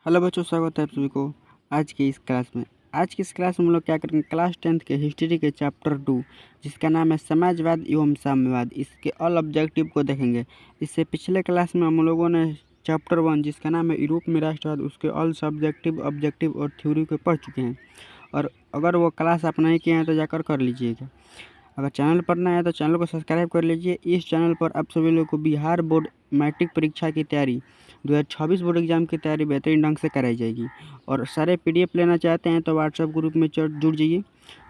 Hello बच्चों, स्वागत है आप सभी को आज की इस क्लास में। आज की इस क्लास में हम लोग क्या करेंगे, क्लास 10th के हिस्ट्री के चैप्टर 2 जिसका नाम है समाजवाद एवं साम्यवाद, इसके ऑल ऑब्जेक्टिव को देखेंगे। इससे पिछले क्लास में हम लोगों ने चैप्टर 1 जिसका नाम है यूरोप में राष्ट्रवाद, उसके ऑल सब्जेक्टिव, ऑब्जेक्टिव और थ्योरी को पढ़ चुके हैं। और अगर वो क्लास आप नहीं किए हैं तो जाकर कर लीजिएगा। अगर चैनल पर नया है तो चैनल को सब्सक्राइब कर लीजिए। इस चैनल पर आप सभी लोगों को बिहार बोर्ड मैट्रिक परीक्षा की तैयारी 2026 बोर्ड एग्जाम की तैयारी बेहतरीन ढंग से कराई जाएगी। और सारे पीडीएफ लेना चाहते हैं तो व्हाट्सएप ग्रुप में जुड़ जाइए,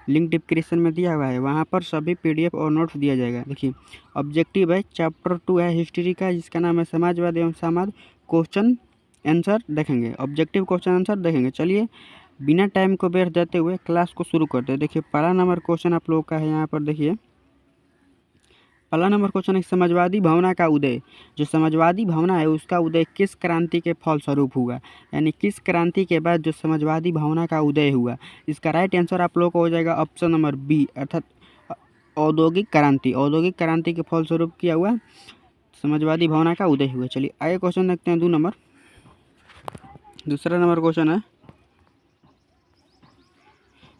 लिंक डिस्क्रिप्शन में दिया हुआ है, वहाँ पर सभी पीडीएफ और नोट्स दिया जाएगा। देखिए, ऑब्जेक्टिव है चैप्टर 2 है हिस्ट्री का जिसका नाम है समाजवाद एवं सामाज। क्वेश्चन आंसर देखेंगे, ऑब्जेक्टिव क्वेश्चन आंसर देखेंगे। चलिए बिना टाइम को व्यर्थ देते हुए क्लास को शुरू करते हैं। देखिए पहला नंबर क्वेश्चन आप लोगों का है यहाँ पर। देखिए पहला नंबर क्वेश्चन है, समाजवादी भावना का उदय। जो समाजवादी भावना है उसका उदय किस क्रांति के फलस्वरूप हुआ, यानी किस क्रांति के बाद जो समाजवादी भावना का उदय हुआ। इसका राइट आंसर आप लोगों को हो जाएगा ऑप्शन नंबर बी, अर्थात औद्योगिक क्रांति। औद्योगिक क्रांति के फलस्वरूप किया हुआ समाजवादी भावना का उदय हुआ। चलिए आगे क्वेश्चन देखते हैं। दूसरा नंबर क्वेश्चन है,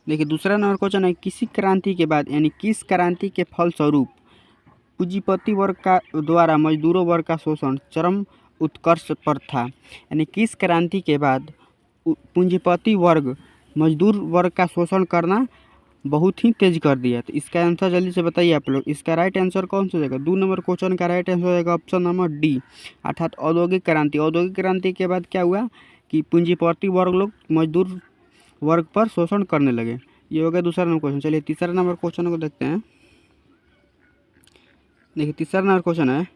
देखिए दूसरा नंबर क्वेश्चन है, किसी क्रांति के बाद यानी किस क्रांति के फलस्वरूप पूंजीपति वर्ग का द्वारा मजदूरों वर्ग का शोषण चरम उत्कर्ष पर था। यानी किस क्रांति के बाद पूंजीपति वर्ग मजदूर वर्ग का शोषण करना बहुत ही तेज कर दिया। तो इसका आंसर जल्दी से बताइए आप लोग। इसका राइट आंसर कौन सा हो जाएगा? 2 नंबर क्वेश्चन का राइट आंसर हो जाएगा ऑप्शन नंबर डी, अर्थात औद्योगिक क्रांति। औद्योगिक क्रांति के बाद क्या हुआ कि पूंजीपति वर्ग लोग मजदूर वर्ग पर शोषण करने लगे। ये हो गया दूसरा नंबर क्वेश्चन। चलिए तीसरा नंबर क्वेश्चन को देखते हैं। देखिए तीसरा नंबर क्वेश्चन है,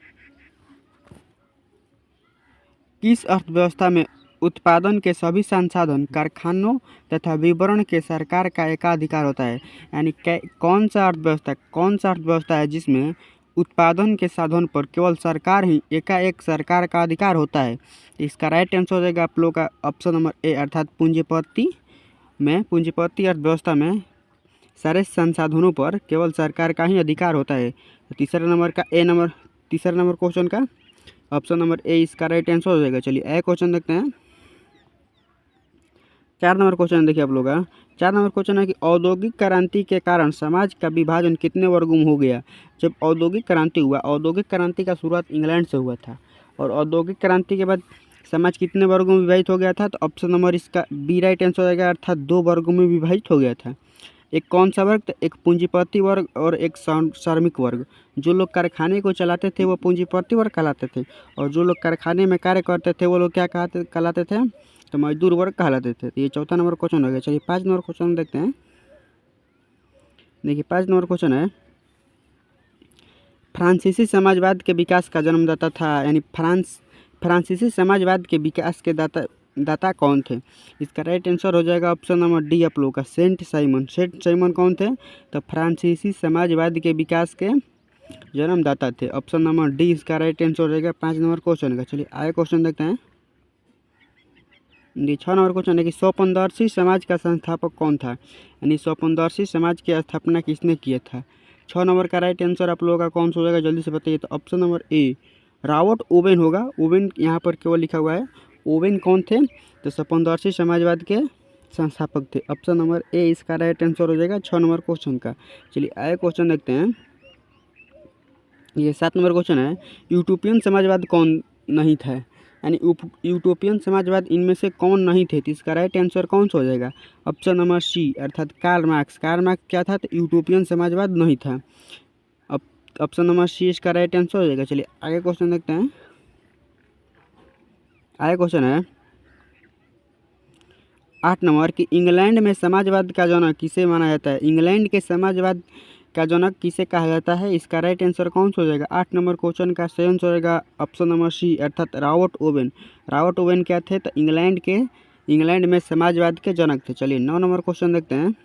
किस अर्थव्यवस्था में उत्पादन के सभी संसाधन कारखानों तथा वितरण के सरकार का एकाधिकार होता है। यानी कौन सा अर्थव्यवस्था है जिसमें उत्पादन के साधन पर केवल सरकार ही एकाएक सरकार का अधिकार होता है। इसका राइट आंसर हो जाएगा आप लोग का ऑप्शन नंबर ए, अर्थात पूंजीपति अर्थव्यवस्था में सारे संसाधनों पर केवल सरकार का ही अधिकार होता है। तीसरा नंबर क्वेश्चन का ऑप्शन नंबर ए इसका राइट आंसर हो जाएगा। चलिए एक क्वेश्चन देखते हैं। 4 नंबर क्वेश्चन देखिए आप लोग का। 4 नंबर क्वेश्चन है कि औद्योगिक क्रांति के कारण समाज का विभाजन कितने वर्गों में हो गया। जब औद्योगिक क्रांति हुआ, औद्योगिक क्रांति का शुरुआत इंग्लैंड से हुआ था और औद्योगिक क्रांति के बाद समाज कितने वर्गों में विभाजित हो गया था। तो ऑप्शन नंबर इसका बी राइट आंसर हो जाएगा, अर्थात 2 वर्गों में विभाजित हो गया था। एक कौन सा वर्ग? तो एक पूंजीपति वर्ग और एक श्रमिक वर्ग। जो लोग कारखाने को चलाते थे वो पूंजीपति वर्ग कहलाते थे और जो लोग कारखाने में कार्य करते थे वो लोग क्या कहलाते थे? तो मजदूर वर्ग कहलाते थे। तो ये चौथा नंबर क्वेश्चन हो गया। चलिए 5 नंबर क्वेश्चन देखते हैं। देखिए 5 नंबर क्वेश्चन है, फ्रांसीसी समाजवाद के विकास का जन्मदाता था। यानी फ्रांसीसी समाजवाद के विकास के दाता कौन थे? इसका राइट आंसर हो जाएगा ऑप्शन नंबर डी आप लोगों का, सेंट साइमन कौन थे? तो फ्रांसीसी समाजवाद के विकास के जन्मदाता थे। ऑप्शन नंबर डी इसका राइट आंसर हो जाएगा 5 नंबर क्वेश्चन का। चलिए आगे क्वेश्चन देखते हैं। 6 नंबर क्वेश्चन है कि स्वपनदर्शी समाज का संस्थापक कौन था। यानी स्वपनदर्शी समाज की स्थापना किसने किया था? 6 नंबर का राइट आंसर आप लोगों का कौन सा हो जाएगा, जल्दी से बताइए। तो option number A Robert Owen होगा। ओवेन यहाँ पर केवल लिखा हुआ है। ओवेन कौन थे? तो स्वपनदर्शी समाजवाद के संस्थापक थे। ऑप्शन नंबर ए इसका राइट आंसर हो जाएगा 6 नंबर क्वेश्चन का। चलिए आगे क्वेश्चन देखते हैं। ये 7 नंबर क्वेश्चन है, यूटोपियन समाजवाद कौन नहीं था। यानी यूटोपियन समाजवाद इनमें से कौन नहीं थे? तो इसका राइट आंसर कौन सा हो जाएगा? ऑप्शन नंबर सी, अर्थात कार्ल मार्क्स क्या था? तो यूटोपियन समाजवाद नहीं था। ऑप्शन नंबर सी इसका राइट आंसर हो जाएगा। चलिए आगे क्वेश्चन देखते हैं। आगे क्वेश्चन है 8 नंबर कि इंग्लैंड में समाजवाद का जनक किसे माना जाता है। इंग्लैंड के समाजवाद का जनक किसे कहा जाता है? इसका राइट आंसर कौन सा हो जाएगा? 8 नंबर क्वेश्चन का सही आंसर हो जाएगा ऑप्शन नंबर सी, अर्थात रॉबर्ट ओवेन। रॉबर्ट ओवेन क्या थे? तो इंग्लैंड में समाजवाद के जनक थे। चलिए 9 नंबर क्वेश्चन देखते हैं।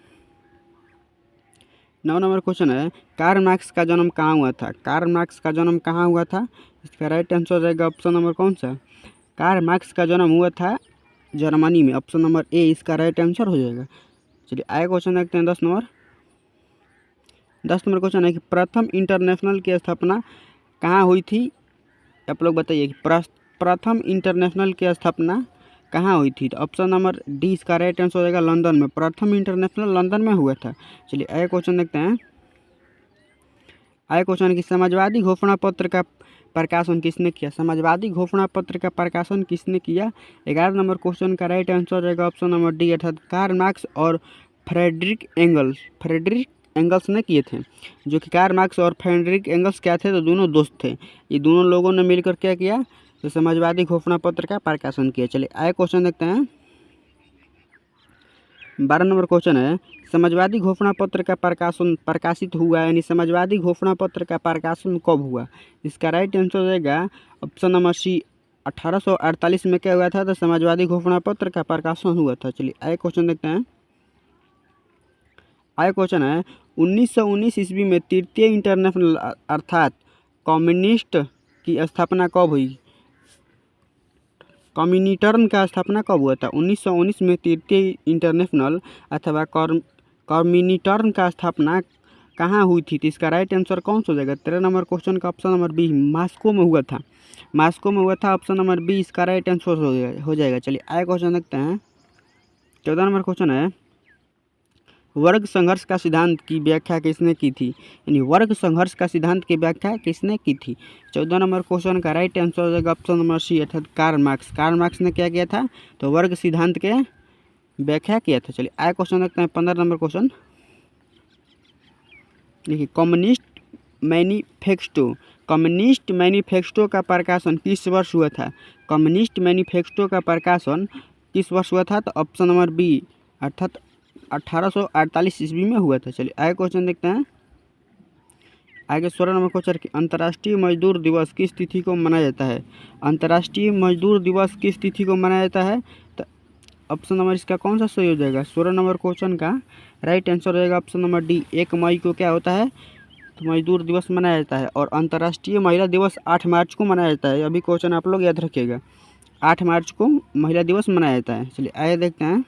9 नंबर क्वेश्चन है, कार्ल मार्क्स का जन्म कहाँ हुआ था। कार्ल मार्क्स का जन्म कहाँ हुआ था? इसका राइट आंसर हो जाएगा ऑप्शन नंबर कौन सा? कार्ल मार्क्स का जन्म हुआ था जर्मनी में। ऑप्शन नंबर ए इसका राइट आंसर हो जाएगा। चलिए आगे क्वेश्चन देखते हैं। 10 नंबर क्वेश्चन है कि प्रथम इंटरनेशनल की स्थापना कहाँ हुई थी। आप लोग बताइए कि प्रथम इंटरनेशनल की स्थापना कहाँ हुई थी? तो ऑप्शन नंबर डी इसका राइट आंसर हो जाएगा लंदन में। प्रथम इंटरनेशनल लंदन में हुआ था। चलिए आगे क्वेश्चन देखते हैं। आगे क्वेश्चन की समाजवादी घोषणा पत्र का प्रकाशन किसने किया? समाजवादी घोषणा पत्र का प्रकाशन किसने किया? 11 नंबर क्वेश्चन का राइट आंसर रहेगा ऑप्शन नंबर डी अर्थात कार्ल मार्क्स और फ्रेडरिक एंगल्स। फ्रेडरिक एंगल्स ने किए थे, जो कि कार्ल मार्क्स और फ्रेडरिक एंगल्स क्या थे? तो दोनों दोस्त थे। ये दोनों लोगों ने मिलकर क्या किया? तो समाजवादी घोषणा पत्र का प्रकाशन किया। चलिए आगे क्वेश्चन देखते हैं। 12 नंबर क्वेश्चन है, समाजवादी घोषणा पत्र का प्रकाशन प्रकाशित हुआ यानी समाजवादी घोषणा पत्र का प्रकाशन कब हुआ? इसका राइट आंसर रहेगा ऑप्शन नंबर सी 1848 में क्या हुआ था? तो समाजवादी घोषणा पत्र का प्रकाशन हुआ था। चलिए आगे क्वेश्चन देखते हैं। आगे क्वेश्चन है 1919 ईस्वी में तृतीय इंटरनेशनल अर्थात कम्युनिस्ट की स्थापना कब हुई? कम्युनिटर्न का स्थापना कब हुआ था? 1919 में तृतीय इंटरनेशनल अथवा कम्युनिटर्न का स्थापना कहाँ हुई थी? तो इसका राइट आंसर कौन सा हो जाएगा? 13 नंबर क्वेश्चन का ऑप्शन नंबर बी मॉस्को में हुआ था। मॉस्को में हुआ था, ऑप्शन नंबर बी इसका राइट आंसर हो जाएगा। चलिए आगे क्वेश्चन देखते हैं। 14 नंबर क्वेश्चन है, वर्ग संघर्ष का सिद्धांत की व्याख्या किसने की थी? यानी वर्ग संघर्ष का सिद्धांत की व्याख्या किसने की थी? 14 नंबर क्वेश्चन का राइट आंसर हो जाएगा ऑप्शन नंबर सी अर्थात कार्ल मार्क्स। कार्ल मार्क्स ने क्या किया था? तो वर्ग सिद्धांत के व्याख्या किया था। चलिए आगे क्वेश्चन देखते हैं। 15 नंबर क्वेश्चन देखिए, कम्युनिस्ट मैनिफेस्टो का प्रकाशन किस वर्ष हुआ था? कम्युनिस्ट मैनिफेस्टो का प्रकाशन किस वर्ष हुआ था? तो ऑप्शन नंबर बी अर्थात 1848 ईस्वी में हुआ था। चलिए आगे क्वेश्चन देखते हैं। आगे 16 नंबर क्वेश्चन की अंतर्राष्ट्रीय मजदूर दिवस किस तिथि को मनाया जाता है? अंतर्राष्ट्रीय मजदूर दिवस किस तिथि को मनाया जाता है? तो ऑप्शन नंबर इसका कौन सा सही हो जाएगा? 16 नंबर क्वेश्चन का राइट आंसर रहेगा ऑप्शन नंबर डी 1 मई को क्या होता है? तो मजदूर दिवस मनाया जाता है। और अंतर्राष्ट्रीय महिला दिवस 8 मार्च को मनाया जाता है। अभी क्वेश्चन आप लोग याद रखिएगा, 8 मार्च को महिला दिवस मनाया जाता है। चलिए आगे देखते हैं।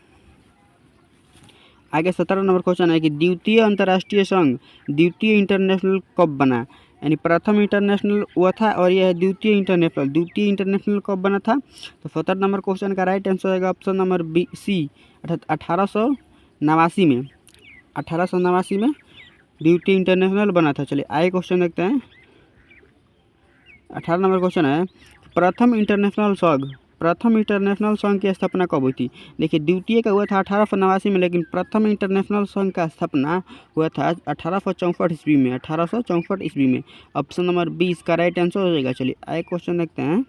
आगे 17 नंबर क्वेश्चन है कि द्वितीय अंतर्राष्ट्रीय संघ द्वितीय इंटरनेशनल कब बना? यानी प्रथम इंटरनेशनल हुआ था और यह है द्वितीय इंटरनेशनल कब बना था? तो 17 नंबर क्वेश्चन का राइट आंसर आएगा ऑप्शन नंबर बी सी अर्थात 1889 में। 1889 में द्वितीय इंटरनेशनल बना था। चलिए आगे क्वेश्चन देखते हैं। 18 नंबर क्वेश्चन है, प्रथम इंटरनेशनल संघ की स्थापना कब हुई थी? देखिए, द्वितीय का हुआ था 1889 में, लेकिन प्रथम इंटरनेशनल संघ का स्थापना हुआ था 1864 ईस्वी में। 1864 ईस्वी में। ऑप्शन नंबर बी इसका राइट आंसर हो जाएगा। चलिए आगे क्वेश्चन देखते हैं।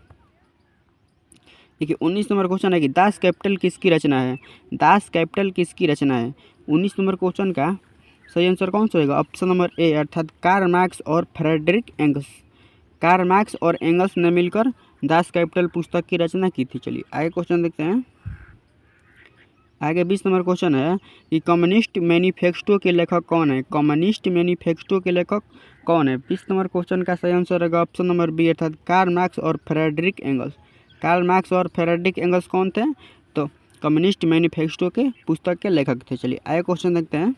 देखिए 19 नंबर क्वेश्चन है कि दास कैपिटल किसकी रचना है? दास कैपिटल किसकी रचना है? 19 नंबर क्वेश्चन का सही आंसर कौन सा होगा? ऑप्शन नंबर ए अर्थात कार्ल मार्क्स और फ्रेडरिक एंगल्स। कार्ल मार्क्स और एंगल्स ने मिलकर दास कैपिटल पुस्तक की रचना की थी। चलिए आगे क्वेश्चन देखते हैं। आगे 20 नंबर क्वेश्चन है कि कम्युनिस्ट मैनिफेस्टो के लेखक कौन है? कम्युनिस्ट मैनिफेस्टो के लेखक कौन है? 20 नंबर क्वेश्चन का सही आंसर रहेगा ऑप्शन नंबर बी अर्थात कार्ल मार्क्स और फ्रेडरिक एंगल्स। कार्ल मार्क्स और फ्रेडरिक एंगल्स कौन थे? तो कम्युनिस्ट मैनिफेस्टो के पुस्तक के लेखक थे। चलिए आगे क्वेश्चन देखते हैं।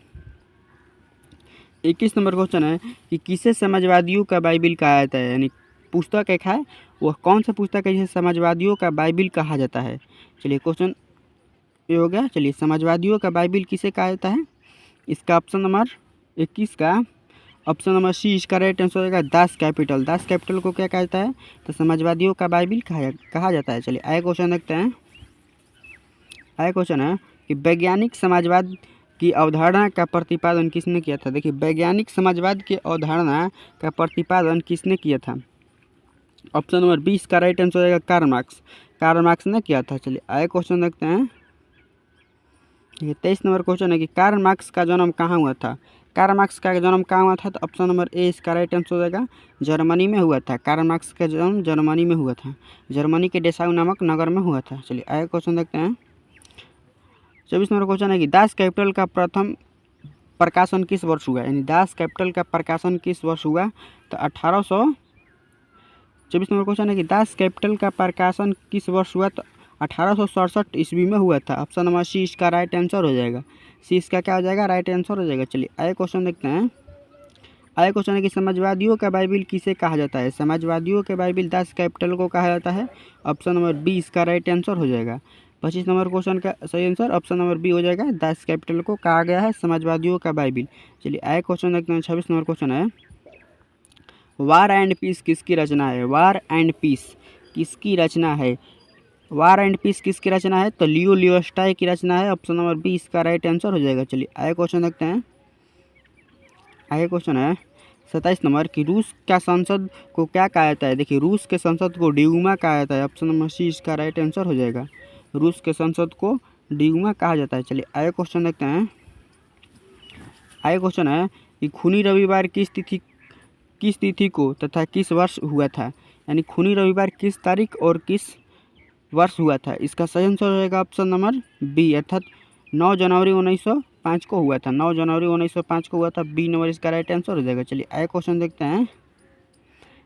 21 नंबर क्वेश्चन है कि किसे समाजवादियों का बाइबिल कहा जाता है? यानी पुस्तक एक है, वह कौन सा पुस्तक है जिसे समाजवादियों का बाइबिल कहा जाता है? चलिए क्वेश्चन ये हो गया। चलिए समाजवादियों का बाइबिल किसे कहा जाता है? इसका ऑप्शन नंबर 21 का ऑप्शन नंबर सी इसका राइट आंसर होगा दास कैपिटल। दास कैपिटल को क्या कहता है? तो समाजवादियों का बाइबिल कहा जाता है। चलिए आगे क्वेश्चन देखते हैं। आगे क्वेश्चन है कि वैज्ञानिक समाजवाद की अवधारणा का प्रतिपादन किसने किया था? देखिए, वैज्ञानिक समाजवाद की अवधारणा का प्रतिपादन किसने किया था? ऑप्शन नंबर 20 का राइट आंसर रहेगा कार्ल मार्क्स। कार्ल मार्क्स ने किया था। चलिए आगे क्वेश्चन देखते हैं। ये 23 नंबर क्वेश्चन है कि कार्ल मार्क्स का जन्म कहाँ हुआ था? कार्ल मार्क्स का जन्म कहाँ हुआ था? तो ऑप्शन नंबर ए इसका राइट आंसर हो जाएगा जर्मनी में हुआ था। कार्ल मार्क्स का जन्म जर्मनी में हुआ था। जर्मनी के डेसाउ नामक नगर में हुआ था। चलिए आगे क्वेश्चन देखते हैं। 24 नंबर क्वेश्चन है कि दास कैपिटल का प्रथम प्रकाशन किस वर्ष हुआ? यानी दास कैपिटल का प्रकाशन किस वर्ष हुआ? तो 24 नंबर क्वेश्चन है कि दास कैपिटल का प्रकाशन किस वर्ष हुआ? तो 1867 ईस्वी में हुआ था। ऑप्शन नंबर सी इसका राइट आंसर हो जाएगा। सी इसका क्या हो जाएगा? राइट आंसर हो जाएगा। चलिए आगे क्वेश्चन देखते हैं। आगे क्वेश्चन है कि समाजवादियों का बाइबिल किसे कहा जाता है? समाजवादियों के बाइबिल दास कैपिटल को कहा जाता है। ऑप्शन नंबर बी इसका राइट आंसर हो जाएगा। 25 नंबर क्वेश्चन का सही आंसर ऑप्शन नंबर बी हो जाएगा। दास कैपिटल को कहा गया है समाजवादियों का बाइबिल। चलिए आगे क्वेश्चन देखते हैं। 26 नंबर क्वेश्चन है, वार एंड पीस किसकी रचना है? वार एंड पीस किसकी रचना है? वार एंड पीस किसकी रचना है? तो लियो लियोस्टाई की रचना है। ऑप्शन नंबर बी इसका राइट आंसर हो जाएगा। चलिए आगे क्वेश्चन देखते हैं। आगे क्वेश्चन है 27 नंबर कि रूस का संसद को क्या कहा जाता है? देखिए रूस के संसद को ड्यूमा कहा जाता है। ऑप्शन नंबर सी इसका राइट आंसर हो जाएगा। रूस के संसद को ड्यूमा कहा जाता है। चलिए आगे क्वेश्चन देखते हैं। आगे क्वेश्चन है कि खूनी रविवार किस तिथि को तथा किस वर्ष हुआ था? यानी खूनी रविवार किस तारीख और किस वर्ष हुआ था? इसका सही आंसर हो जाएगा ऑप्शन नंबर बी, अर्थात 9 जनवरी 1905 को हुआ था। 9 जनवरी 1905 को हुआ था। बी नंबर इसका राइट आंसर हो जाएगा। चलिए आगे क्वेश्चन देखते हैं।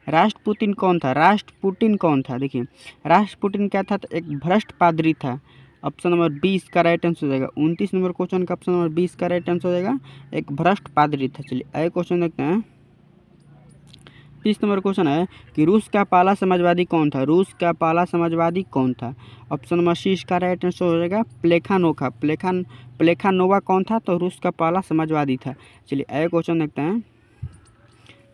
राष्ट्रपुतिन कौन था? राष्ट्रपुतिन कौन था? देखिए राष्ट्रपुतिन क्या था? तो एक भ्रष्ट पादरी था। ऑप्शन नंबर बी इसका राइट आंसर हो जाएगा। 29 नंबर क्वेश्चन का ऑप्शन नंबर बी इसका राइट आंसर हो जाएगा। एक भ्रष्ट पादरी था। चलिए आगे क्वेश्चन देखते हैं। 30 नंबर क्वेश्चन है कि रूस का पहला समाजवादी कौन था? रूस का पहला समाजवादी कौन था? ऑप्शन नंबर सी इसका राइट आंसर हो जाएगा। प्लेखानोवा कौन था? तो रूस का पहला समाजवादी था। चलिए आगे क्वेश्चन देखते हैं।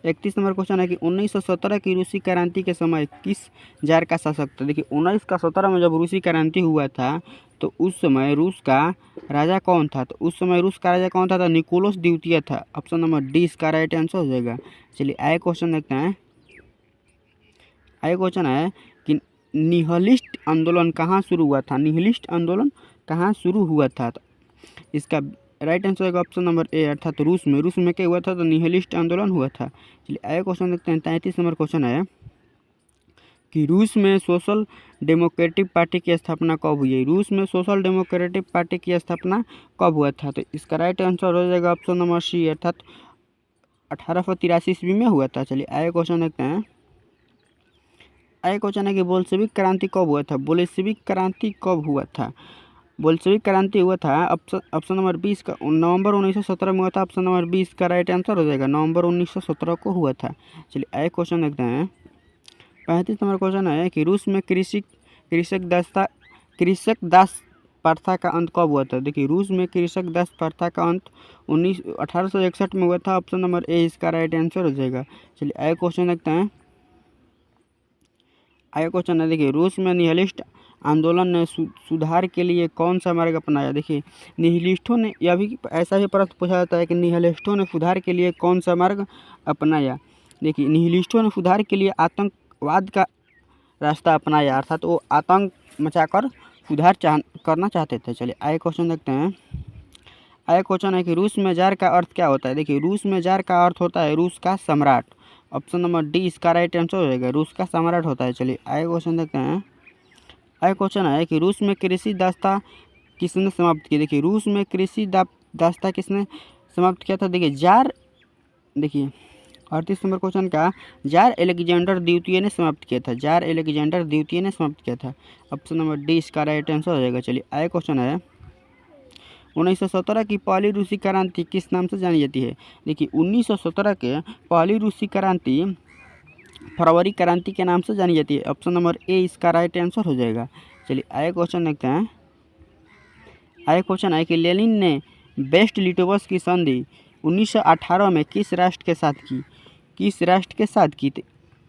31 नंबर क्वेश्चन है कि 1917 की रूसी क्रांति के समय किस जार का शासक था? देखिए 1917 में जब रूसी क्रांति हुआ था तो उस समय रूस का राजा कौन था? तो उस समय रूस का राजा कौन था? तो निकोलस द्वितीय था। ऑप्शन नंबर डी इसका राइट आंसर हो जाएगा। चलिए आगे क्वेश्चन देखते हैं। आगे क्वेश्चन है कि निहलिस्ट आंदोलन कहाँ शुरू हुआ था? निहलिस्ट आंदोलन कहाँ शुरू हुआ था? तो इसका राइट आंसर होगा ऑप्शन नंबर ए, अर्थात रूस में। रूस में क्या हुआ था? तो निहलिस्ट आंदोलन हुआ था। चलिए आगे क्वेश्चन देखते हैं। 33 नंबर क्वेश्चन है कि रूस में सोशल डेमोक्रेटिक पार्टी की स्थापना कब हुई है? रूस में सोशल डेमोक्रेटिक पार्टी की स्थापना कब हुआ था? तो इसका राइट आंसर हो जाएगा ऑप्शन नंबर सी, अर्थात 1883 ईस्वी में हुआ था। चलिए आगे क्वेश्चन देखते हैं। आगे क्वेश्चन है कि बोल्शेविक क्रांति कब हुआ था? बोल्शेविक क्रांति कब हुआ था? बोल्शेविक क्रांति हुआ था ऑप्शन नंबर 20 का नवंबर 1917 में हुआ था। ऑप्शन नंबर 20 का राइट आंसर हो जाएगा। नवंबर 1917 को हुआ था। चलिए आगे क्वेश्चन देखते हैं। 35 नंबर क्वेश्चन है कि रूस में कृषक दास प्रथा का अंत कब हुआ था? देखिए रूस में कृषक दास प्रथा का अंत 1861 में हुआ था। ऑप्शन नंबर ए इसका राइट आंसर हो जाएगा। चलिए आगे क्वेश्चन देखते हैं। आगे क्वेश्चन है देखिए रूस में निहलिस्ट आंदोलन ने सुधार के लिए कौन सा मार्ग अपनाया? देखिए निहिलिस्टों ने, यह भी ऐसा ही प्रश्न पूछा जाता है कि निहिलिस्टों ने सुधार के लिए कौन सा मार्ग अपनाया? देखिए निहिलिस्टों ने सुधार के लिए आतंकवाद का रास्ता अपनाया, अर्थात वो आतंक मचाकर सुधार करना चाहते थे। चलिए आगे क्वेश्चन देखते हैं। आगे क्वेश्चन है कि रूस में जार का अर्थ क्या होता है? देखिए रूस में जार का अर्थ होता है रूस का सम्राट। ऑप्शन नंबर डी इसका राइट आंसर हो जाएगा। रूस का सम्राट होता है। चलिए आगे क्वेश्चन देखते हैं। आगे क्वेश्चन है कि रूस में कृषि दास्ता किसने समाप्त की? देखिए रूस में कृषि दास्ता किसने समाप्त किया था? देखिए 38 नंबर क्वेश्चन का जार अलेक्जेंडर द्वितीय ने समाप्त किया था। जार अलेक्जेंडर द्वितीय ने समाप्त किया था। ऑप्शन नंबर डी इसका राइट आंसर हो जाएगा। चलिए आगे क्वेश्चन है 1917 की पहली रूसी क्रांति किस नाम से जानी जाती है? देखिए 1917 के पहली रूसी क्रांति फरवरी क्रांति के नाम से जानी जाती है। ऑप्शन नंबर ए इसका राइट आंसर हो जाएगा। चलिए आगे क्वेश्चन देखते हैं। आगे क्वेश्चन है कि लेनिन ने बेस्ट लिटोवस की संधि 1918 में किस राष्ट्र के साथ की? किस राष्ट्र के साथ की?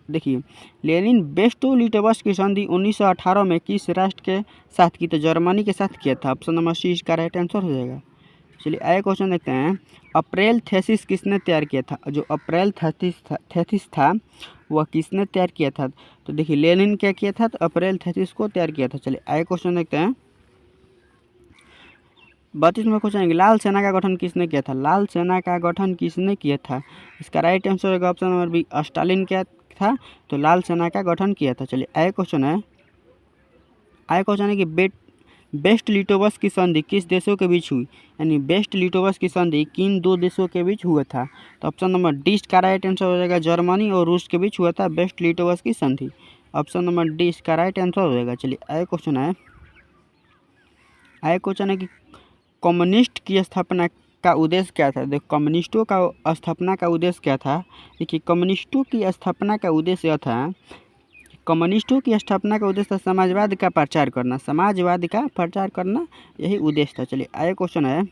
देखिए लेनिन बेस्टो लिटोवस की संधि 1918 में किस राष्ट्र के साथ की? तो जर्मनी के साथ किया था। ऑप्शन नंबर सी इसका राइट आंसर हो जाएगा। चलिए आगे क्वेश्चन देखते हैं। अप्रैल थीसिस किसने तैयार किया था? जो अप्रैल थीसिस था वह किसने तैयार किया था? तो देखिए लेनिन क्या किया था? तो अप्रैल थीसिस को तैयार किया था। चलिए आगे क्वेश्चन देखते हैं। 32 नंबर क्वेश्चन है कि लाल सेना का गठन किसने किया था? लाल सेना का गठन किसने किया था? इसका राइट आंसर होगा ऑप्शन नंबर बी, स्टालिन क्या था? तो लाल सेना का गठन किया था। चलिए आगे क्वेश्चन है। आगे क्वेश्चन है कि बेस्ट लिटोवस की संधि किस देशों के बीच हुई? यानी बेस्ट लिटोवस की संधि किन दो देशों के बीच हुआ था? तो ऑप्शन नंबर डी का राइट आंसर हो जाएगा। जर्मनी और रूस के बीच हुआ था बेस्ट लिटोवस की संधि। ऑप्शन नंबर डी इसका राइट आंसर हो जाएगा। चलिए आगे क्वेश्चन है। आगे क्वेश्चन है कि कम्युनिस्ट की स्थापना का उद्देश्य क्या था? देखो कम्युनिस्टों का स्थापना का उद्देश्य क्या था? देखिए कम्युनिस्टों की स्थापना का उद्देश्य यह था कम्युनिस्टों की स्थापना का उद्देश्य था समाजवाद का प्रचार करना, समाजवाद का प्रचार करना यही उद्देश्य था। चलिए आगे क्वेश्चन है,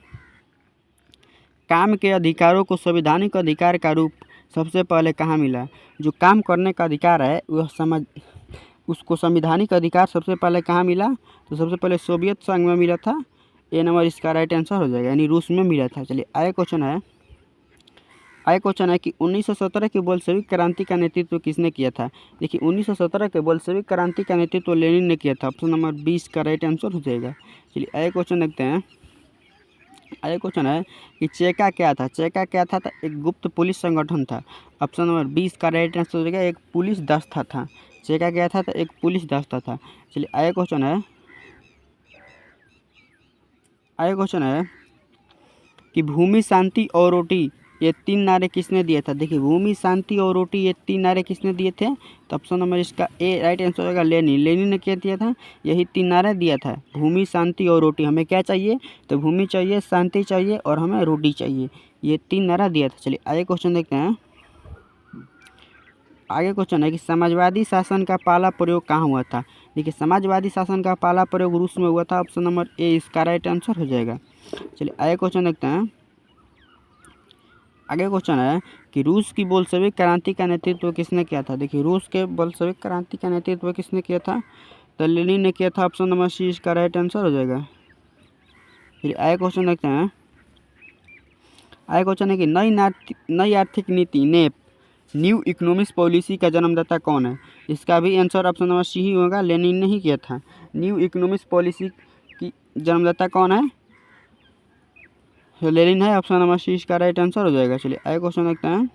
काम के अधिकारों को संवैधानिक अधिकार का रूप सबसे पहले कहाँ मिला? जो काम करने का अधिकार है वह उसको संवैधानिक अधिकार सबसे पहले कहाँ मिला? तो सबसे पहले सोवियत संघ में मिला था। ए नंबर इसका राइट आंसर हो जाएगा, यानी रूस में मिला था। चलिए आगे क्वेश्चन है कि 1917 की बोल्शेविक क्रांति का नेतृत्व किसने किया था? देखिए 1917 के बोल्शेविक क्रांति का नेतृत्व लेनिन ने किया था। ऑप्शन नंबर 20 का राइट आंसर हो जाएगा। चलिए आगे क्वेश्चन देखते हैं। आगे क्वेश्चन है कि चेका क्या था? चेका क्या था? एक गुप्त पुलिस संगठन था। ऑप्शन नंबर 20 का राइट आंसर हो जाएगा, एक पुलिस दस्ता था। चेका क्या था? तो एक पुलिस दस्ता था। चलिए आगे क्वेश्चन है कि भूमि, शांति और रोटी ये 3 नारे किसने दिए था? देखिए भूमि, शांति और रोटी ये 3 नारे किसने दिए थे? तो ऑप्शन नंबर इसका ए राइट आंसर होगा, लेनिन ने क्या दिया था? यही 3 नारे दिया था, भूमि, शांति और रोटी। हमें क्या चाहिए? तो भूमि चाहिए, शांति चाहिए और हमें रोटी चाहिए। ये 3 नारा दिया था। चलिए आगे क्वेश्चन देखते हैं। आगे क्वेश्चन है कि समाजवादी शासन का पहला प्रयोग कहाँ हुआ था? देखिए समाजवादी शासन का पहला प्रयोग रूस में हुआ था। ऑप्शन नंबर ए इसका राइट आंसर हो जाएगा। चलिए आगे क्वेश्चन देखते हैं। आगे क्वेश्चन है कि रूस की बोल्शेविक क्रांति का नेतृत्व किसने किया था? देखिए रूस के बोल्शेविक क्रांति का नेतृत्व किसने किया था? तो लेनिन ने किया था। ऑप्शन नंबर सी इसका राइट आंसर हो जाएगा। फिर आगे क्वेश्चन देखते हैं। आगे क्वेश्चन है कि नई आर्थिक नीति नेप, न्यू इकोनॉमिक्स पॉलिसी का जन्मदाता कौन है? इसका भी आंसर ऑप्शन नंबर सी ही होगा, लेनिन ने ही किया था। न्यू इकोनॉमिक्स पॉलिसी की जन्मदाता कौन है? लेनिन है। ऑप्शन नंबर सी इसका राइट आंसर हो जाएगा। चलिए आगे क्वेश्चन देखते हैं।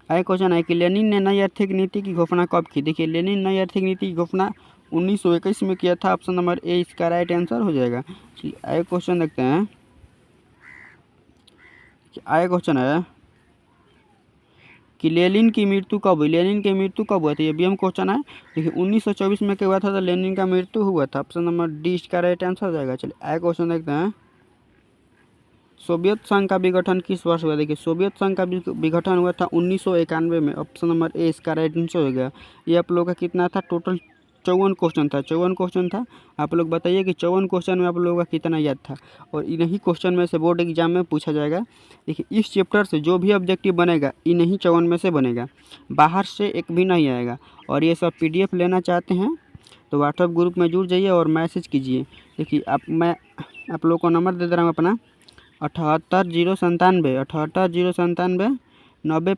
आगे क्वेश्चन है कि लेनिन ने नई आर्थिक नीति की घोषणा कब की? देखिए लेनिन नई आर्थिक नीति की घोषणा 1921 में किया था। ऑप्शन नंबर ए इसका राइट आंसर हो जाएगा। चलिए आगे क्वेश्चन देखते हैं। आगे क्वेश्चन है कि लेनिन की मृत्यु कब हुई? लेनिन की मृत्यु कब हुआ था? ये भी हम क्वेश्चन है। देखिए 1924 में क्या हुआ था? तो लेनिन का मृत्यु हुआ था। ऑप्शन नंबर डी इसका राइट आंसर हो जाएगा। चलिए आगे क्वेश्चन देखते हैं। सोवियत संघ का विघटन किस वर्ष हुआ? देखिए सोवियत संघ का विघटन हुआ था 1991 में। ऑप्शन नंबर ए इसका राइट आंसर हो गया। ये आप लोगों का कितना था? टोटल 54 क्वेश्चन था। 54 क्वेश्चन था। आप लोग बताइए कि 54 क्वेश्चन में आप लोगों का कितना याद था? और इन्हीं क्वेश्चन में से बोर्ड एग्जाम में पूछा जाएगा। देखिए इस चैप्टर से जो भी ऑब्जेक्टिव बनेगा इन्हीं 54 में से बनेगा, बाहर से एक भी नहीं आएगा। और ये सब PDF लेना चाहते हैं तो व्हाट्सएप ग्रुप में जुड़ जाइए और मैसेज कीजिए। देखिए मैं आप लोगों को नंबर दे दे रहा हूँ अपना 78 097 90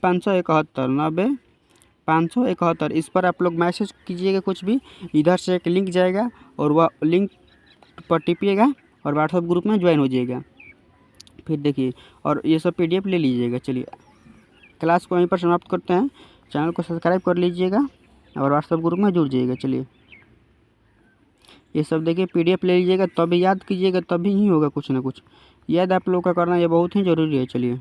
571 इस पर आप लोग मैसेज कीजिएगा। कुछ भी इधर से एक लिंक जाएगा और वह लिंक पर टिपिएगा और व्हाट्सएप ग्रुप में ज्वाइन हो जाइएगा। फिर देखिए और ये सब PDF ले लीजिएगा। चलिए क्लास को वहीं पर समाप्त करते हैं। चैनल को सब्सक्राइब कर लीजिएगा और व्हाट्सएप ग्रुप में जुड़ जाइएगा। चलिए ये सब देखिए PDF ले लीजिएगा, तभी याद कीजिएगा, तभी ही होगा कुछ ना कुछ। याद आप लोग का करना ये बहुत ही ज़रूरी है। चलिए।